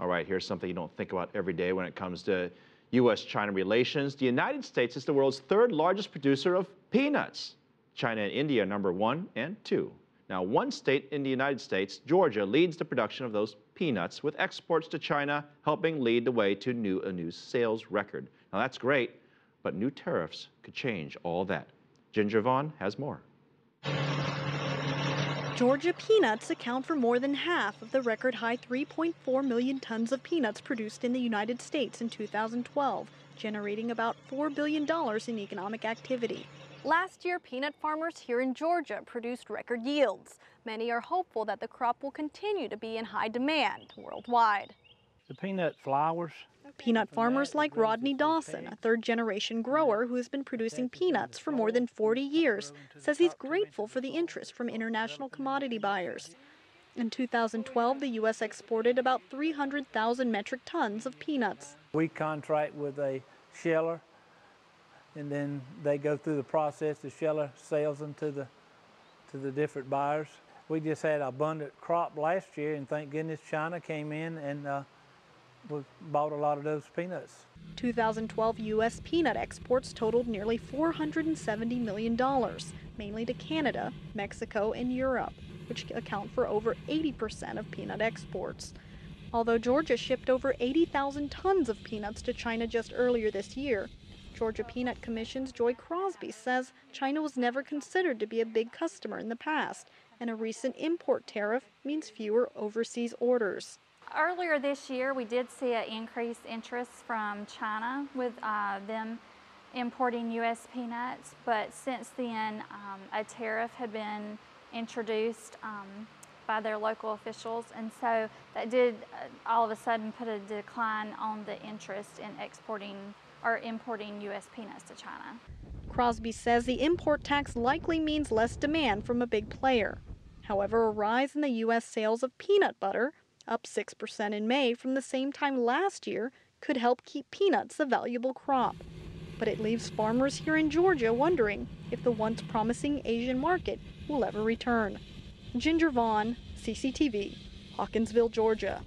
All right, here's something you don't think about every day when it comes to U.S.-China relations. The United States is the world's third largest producer of peanuts. China and India are number 1 and 2. Now, one state in the United States, Georgia, leads the production of those peanuts, with exports to China helping lead the way to a new sales record. Now, that's great, but new tariffs could change all that. Ginger Vaughn has more. Georgia peanuts account for more than half of the record high 3.4 million tons of peanuts produced in the United States in 2012, generating about $4 billion in economic activity. Last year, peanut farmers here in Georgia produced record yields. Many are hopeful that the crop will continue to be in high demand worldwide. The peanut flowers. Peanut farmers like Rodney Dawson, a third-generation grower who has been producing peanuts for more than 40 years, says he's grateful for the interest from international commodity buyers. In 2012, the U.S. exported about 300,000 metric tons of peanuts. We contract with a sheller, and then they go through the process. The sheller sells them to the different buyers. We just had an abundant crop last year, and thank goodness China came in and we bought a lot of those peanuts. 2012 U.S. peanut exports totaled nearly $470 million, mainly to Canada, Mexico, and Europe, which account for over 80% of peanut exports. Although Georgia shipped over 80,000 tons of peanuts to China just earlier this year, Georgia Peanut Commission's Joy Crosby says China was never considered to be a big customer in the past, and a recent import tariff means fewer overseas orders. Earlier this year, we did see an increased interest from China with them importing U.S. peanuts, but since then, a tariff had been introduced by their local officials, and so that did all of a sudden put a decline on the interest in exporting or importing U.S. peanuts to China. Crosby says the import tax likely means less demand from a big player. However, a rise in the U.S. sales of peanut butter, up 6% in May from the same time last year, could help keep peanuts a valuable crop. But it leaves farmers here in Georgia wondering if the once promising Asian market will ever return. Ginger Vaughn, CCTV, Hawkinsville, Georgia.